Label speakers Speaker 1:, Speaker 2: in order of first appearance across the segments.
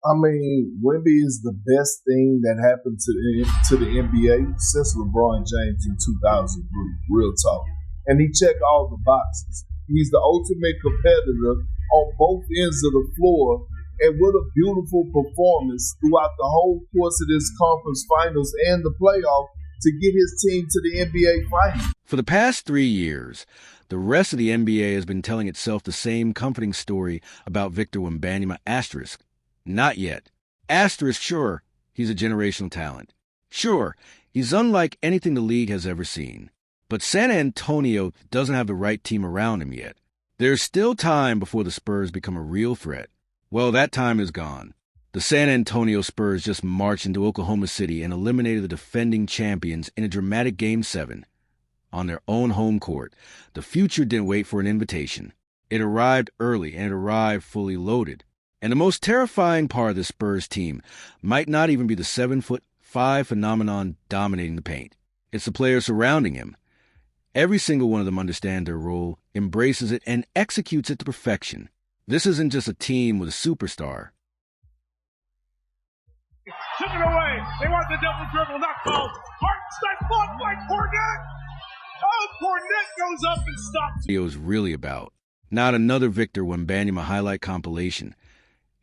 Speaker 1: I mean, Wemby is the best thing that happened to the NBA since LeBron James in 2003. Real talk, and he checked all the boxes. He's the ultimate competitor on both ends of the floor, and with a beautiful performance throughout the whole course of this conference finals and the playoff to get his team to the NBA finals.
Speaker 2: For the past 3 years, the rest of the NBA has been telling itself the same comforting story about Victor Wembanyama asterisk. Not yet. Asterisk, sure, he's a generational talent. Sure, he's unlike anything the league has ever seen. But San Antonio doesn't have the right team around him yet. There's still time before the Spurs become a real threat. Well, that time is gone. The San Antonio Spurs just marched into Oklahoma City and eliminated the defending champions in a dramatic Game 7. On their own home court, the future didn't wait for an invitation. It arrived early, and it arrived fully loaded. And the most terrifying part of the Spurs team might not even be the 7'5" phenomenon dominating the paint. It's the players surrounding him. Every single one of them understands their role, embraces it, and executes it to perfection. This isn't just a team with a superstar.
Speaker 3: Took it away. They want the double dribble, not called. Hartenstein blocked by Cornette. Oh, Cornette goes up and stops.
Speaker 2: Video is really about. Not another Victor Wembanyama highlight compilation.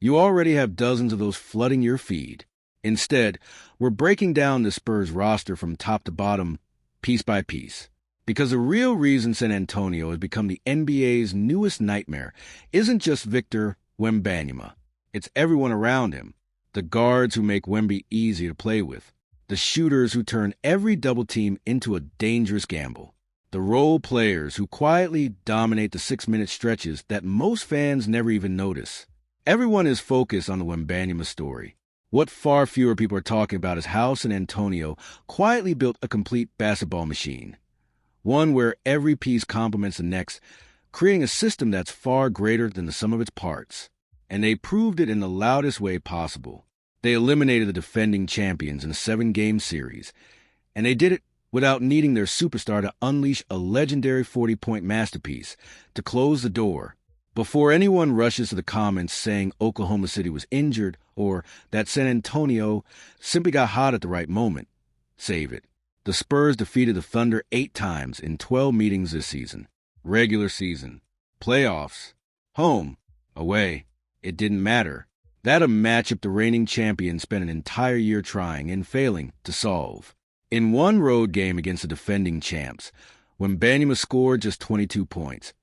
Speaker 2: You already have dozens of those flooding your feed. Instead, we're breaking down the Spurs roster from top to bottom, piece by piece. Because the real reason San Antonio has become the NBA's newest nightmare isn't just Victor Wembanyama. It's everyone around him. The guards who make Wemby easy to play with. The shooters who turn every double team into a dangerous gamble. The role players who quietly dominate the 6-minute stretches that most fans never even notice. Everyone is focused on the Wembanyama story. What far fewer people are talking about is how San Antonio quietly built a complete basketball machine. One where every piece complements the next, creating a system that's far greater than the sum of its parts. And they proved it in the loudest way possible. They eliminated the defending champions in a 7-game series, and they did it without needing their superstar to unleash a legendary 40-point masterpiece to close the door. Before anyone rushes to the comments saying Oklahoma City was injured or that San Antonio simply got hot at the right moment, save it. The Spurs defeated the Thunder 8 times in 12 meetings this season. Regular season, playoffs, home, away. It didn't matter. That a matchup the reigning champions spent an entire year trying and failing to solve. In one road game against the defending champs, Wembanyama scored just 22 points.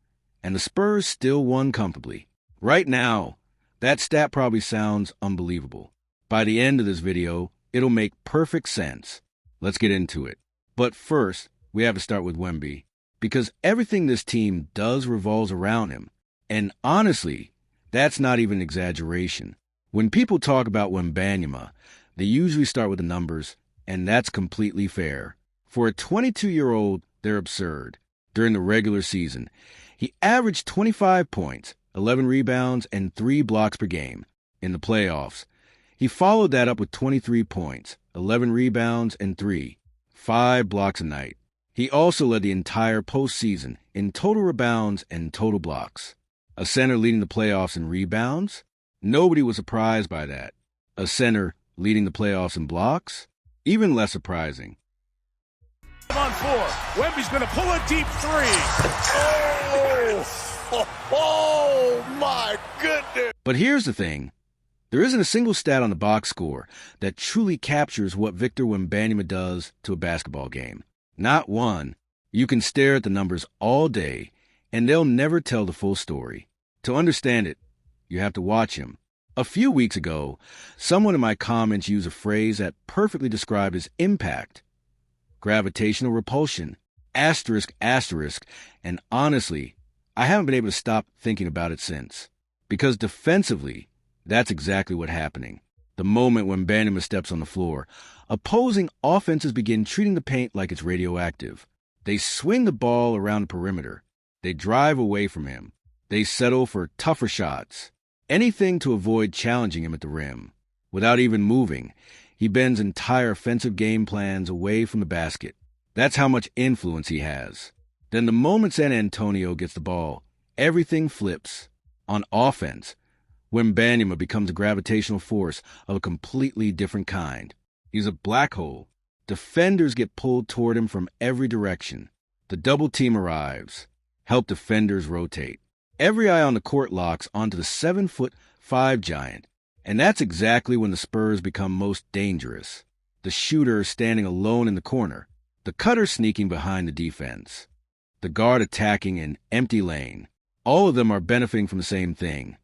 Speaker 2: And the Spurs still won comfortably. Right now, that stat probably sounds unbelievable. By the end of this video, it'll make perfect sense. Let's get into it. But first, we have to start with Wemby, because everything this team does revolves around him. And honestly, that's not even an exaggeration. When people talk about Wembanyama, they usually start with the numbers, and that's completely fair. For a 22-year-old, they're absurd. During the regular season, he averaged 25 points, 11 rebounds, and 3 blocks per game. In the playoffs, he followed that up with 23 points, 11 rebounds, and 5 blocks a night. He also led the entire postseason in total rebounds and total blocks. A center leading the playoffs in rebounds? Nobody was surprised by that. A center leading the playoffs in blocks? Even less surprising.
Speaker 3: On 4. Wemby's going to pull a deep 3.
Speaker 4: Oh, my goodness.
Speaker 2: But here's the thing. There isn't a single stat on the box score that truly captures what Victor Wembanyama does to a basketball game. Not one. You can stare at the numbers all day, and they'll never tell the full story. To understand it, you have to watch him. A few weeks ago, someone in my comments used a phrase that perfectly described his impact. Gravitational repulsion, asterisk, and honestly, I haven't been able to stop thinking about it since. Because defensively, that's exactly what's happening. The moment when Wembanyama steps on the floor, opposing offenses begin treating the paint like it's radioactive. They swing the ball around the perimeter. They drive away from him. They settle for tougher shots. Anything to avoid challenging him at the rim. Without even moving, he bends entire offensive game plans away from the basket. That's how much influence he has. Then the moment San Antonio gets the ball, everything flips. On offense, Wembanyama becomes a gravitational force of a completely different kind. He's a black hole. Defenders get pulled toward him from every direction. The double team arrives. Help defenders rotate. Every eye on the court locks onto the 7'5" giant. And that's exactly when the Spurs become most dangerous. The shooter standing alone in the corner. The cutter sneaking behind the defense. The guard attacking an empty lane. All of them are benefiting from the same thing.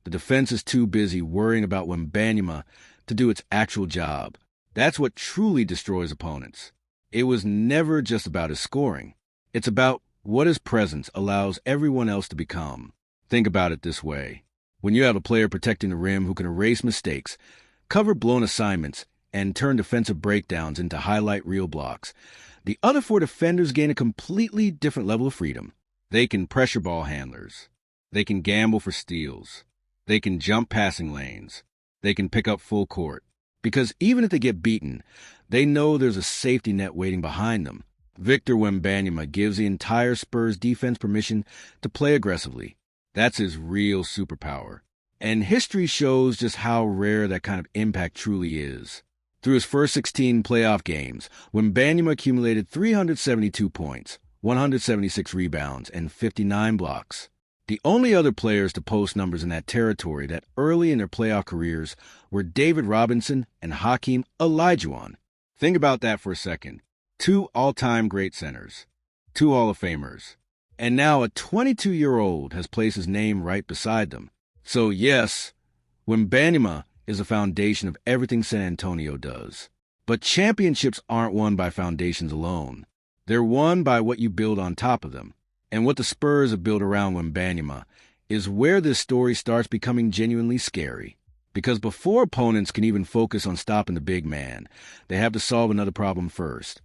Speaker 2: The defense is too busy worrying about Wembanyama to do its actual job. That's what truly destroys opponents. It was never just about his scoring. It's about what his presence allows everyone else to become. Think about it this way. When you have a player protecting the rim who can erase mistakes, cover blown assignments, and turn defensive breakdowns into highlight reel blocks, the other four defenders gain a completely different level of freedom. They can pressure ball handlers. They can gamble for steals. They can jump passing lanes. They can pick up full court. Because even if they get beaten, they know there's a safety net waiting behind them. Victor Wembanyama gives the entire Spurs defense permission to play aggressively. That's his real superpower. And history shows just how rare that kind of impact truly is. Through his first 16 playoff games, Wembanyama accumulated 372 points, 176 rebounds, and 59 blocks. The only other players to post numbers in that territory that early in their playoff careers were David Robinson and Hakeem Olajuwon. Think about that for a second. 2 all-time great centers, 2 Hall of Famers, and now a 22-year-old has placed his name right beside them. So yes, Wembanyama is the foundation of everything San Antonio does. But championships aren't won by foundations alone. They're won by what you build on top of them. And what the Spurs have built around Wembanyama is where this story starts becoming genuinely scary. Because before opponents can even focus on stopping the big man, they have to solve another problem first.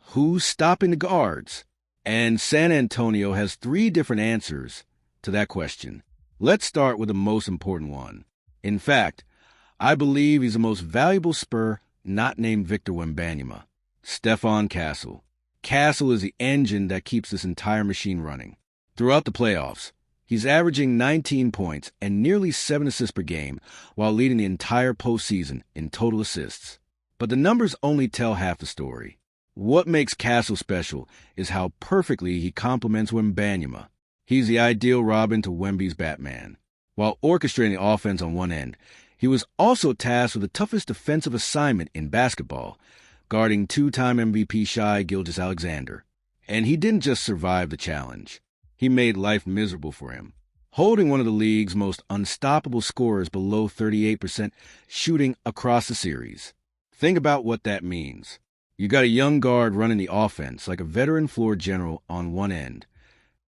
Speaker 2: Who's stopping the guards? And San Antonio has 3 different answers to that question. Let's start with the most important one. In fact, I believe he's the most valuable Spur not named Victor Wembanyama. Stephon Castle. Castle is the engine that keeps this entire machine running. Throughout the playoffs, he's averaging 19 points and nearly 7 assists per game while leading the entire postseason in total assists. But the numbers only tell half the story. What makes Castle special is how perfectly he complements Wembanyama. He's the ideal Robin to Wemby's Batman. While orchestrating the offense on one end, he was also tasked with the toughest defensive assignment in basketball, guarding 2-time MVP Shai Gilgeous-Alexander. And he didn't just survive the challenge. He made life miserable for him, holding one of the league's most unstoppable scorers below 38% shooting across the series. Think about what that means. You got a young guard running the offense like a veteran floor general on one end,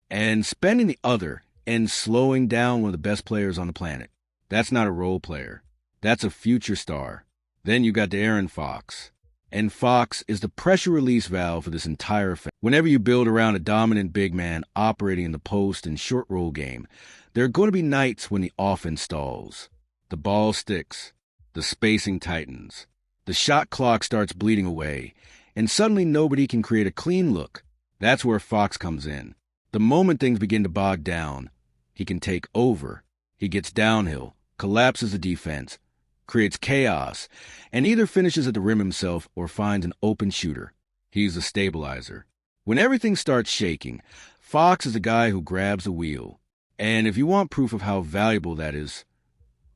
Speaker 2: and spending the other and slowing down one of the best players on the planet. That's not a role player. That's a future star. Then you got De'Aaron Fox. And Fox is the pressure release valve for this entire offense. Whenever you build around a dominant big man operating in the post and short roll game, there are going to be nights when the offense stalls. The ball sticks. The spacing tightens. The shot clock starts bleeding away, and suddenly nobody can create a clean look. That's where Fox comes in. The moment things begin to bog down, he can take over. He gets downhill, collapses the defense, creates chaos, and either finishes at the rim himself or finds an open shooter. He's a stabilizer. When everything starts shaking, Fox is the guy who grabs the wheel. And if you want proof of how valuable that is,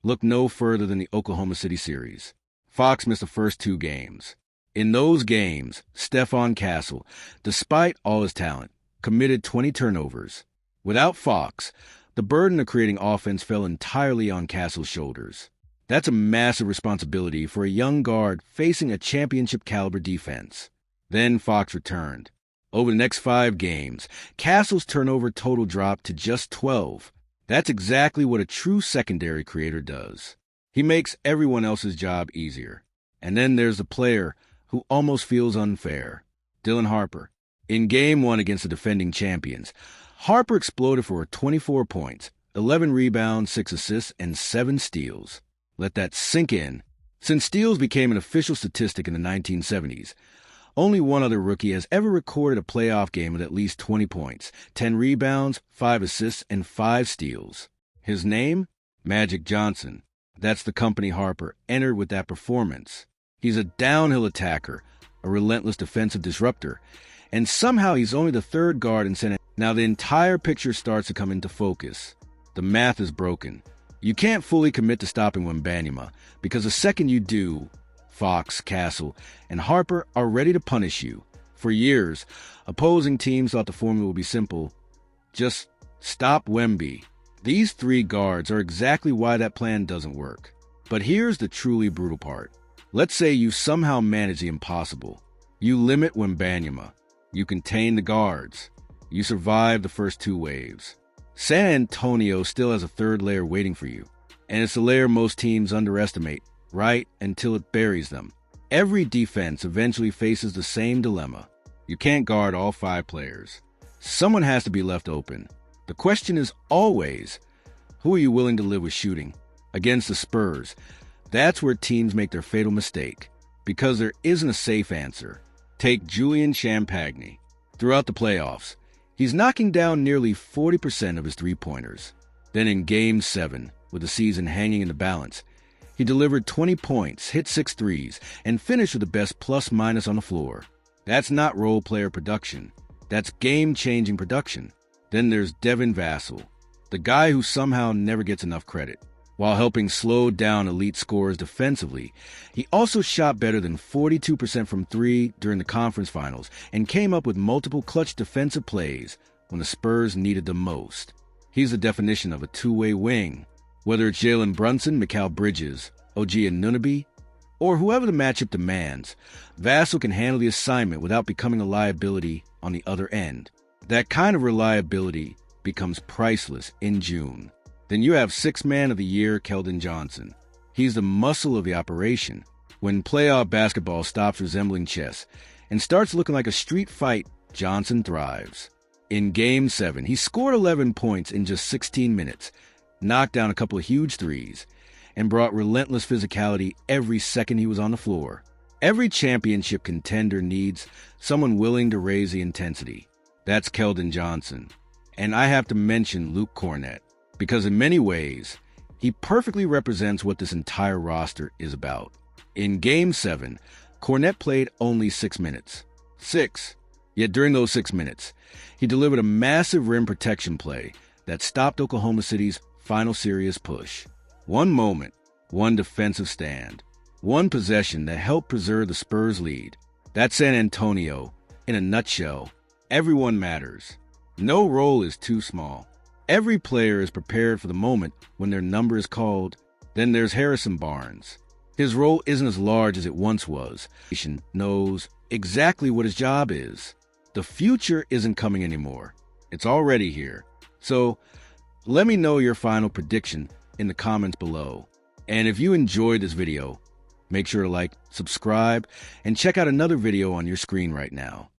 Speaker 2: look no further than the Oklahoma City series. Fox missed the first 2 games. In those games, Stephon Castle, despite all his talent, committed 20 turnovers. Without Fox, the burden of creating offense fell entirely on Castle's shoulders. That's a massive responsibility for a young guard facing a championship-caliber defense. Then Fox returned. Over the next 5 games, Castle's turnover total dropped to just 12. That's exactly what a true secondary creator does. He makes everyone else's job easier. And then there's the player who almost feels unfair, Dylan Harper. In Game 1 against the defending champions, Harper exploded for 24 points, 11 rebounds, 6 assists, and 7 steals. Let that sink in. Since steals became an official statistic in the 1970s, only one other rookie has ever recorded a playoff game with at least 20 points, 10 rebounds, 5 assists, and 5 steals. His name? Magic Johnson. That's the company Harper entered with that performance. He's a downhill attacker, a relentless defensive disruptor, and somehow he's only the third guard in San Antonio. Now the entire picture starts to come into focus. The math is broken. You can't fully commit to stopping Wembanyama, because the second you do, Fox, Castle, and Harper are ready to punish you. For years, opposing teams thought the formula would be simple. Just stop Wemby. These three guards are exactly why that plan doesn't work. But here's the truly brutal part. Let's say you somehow manage the impossible. You limit Wembanyama. You contain the guards. You survive the first two waves. San Antonio still has a third layer waiting for you. And it's a layer most teams underestimate, right until it buries them. Every defense eventually faces the same dilemma. You can't guard all five players. Someone has to be left open. The question is always, who are you willing to live with shooting? Against the Spurs, that's where teams make their fatal mistake, because there isn't a safe answer. Take Julian Champagny. Throughout the playoffs, he's knocking down nearly 40% of his three-pointers. Then in Game 7, with the season hanging in the balance, he delivered 20 points, hit 6 threes, and finished with the best plus-minus on the floor. That's not role-player production. That's game-changing production. Then there's Devin Vassell, the guy who somehow never gets enough credit. While helping slow down elite scorers defensively, he also shot better than 42% from three during the conference finals and came up with multiple clutch defensive plays when the Spurs needed them most. He's the definition of a two-way wing. Whether it's Jalen Brunson, Mikal Bridges, OG Anunoby, or whoever the matchup demands, Vassell can handle the assignment without becoming a liability on the other end. That kind of reliability becomes priceless in June. Then you have Sixth Man of the Year, Keldon Johnson. He's the muscle of the operation. When playoff basketball stops resembling chess and starts looking like a street fight, Johnson thrives. In Game 7, he scored 11 points in just 16 minutes, knocked down a couple of huge threes, and brought relentless physicality every second he was on the floor. Every championship contender needs someone willing to raise the intensity. That's Keldon Johnson. And I have to mention Luke Kornet, because in many ways, he perfectly represents what this entire roster is about. In Game 7, Kornet played only 6 minutes. 6. Yet during those 6 minutes, he delivered a massive rim protection play that stopped Oklahoma City's final serious push. One moment, one defensive stand, one possession that helped preserve the Spurs' lead. That's San Antonio. In a nutshell, everyone matters. No role is too small. Every player is prepared for the moment when their number is called. Then there's Harrison Barnes. His role isn't as large as it once was. He knows exactly what his job is. The future isn't coming anymore. It's already here. So let me know your final prediction in the comments below. And if you enjoyed this video, make sure to like, subscribe, and check out another video on your screen right now.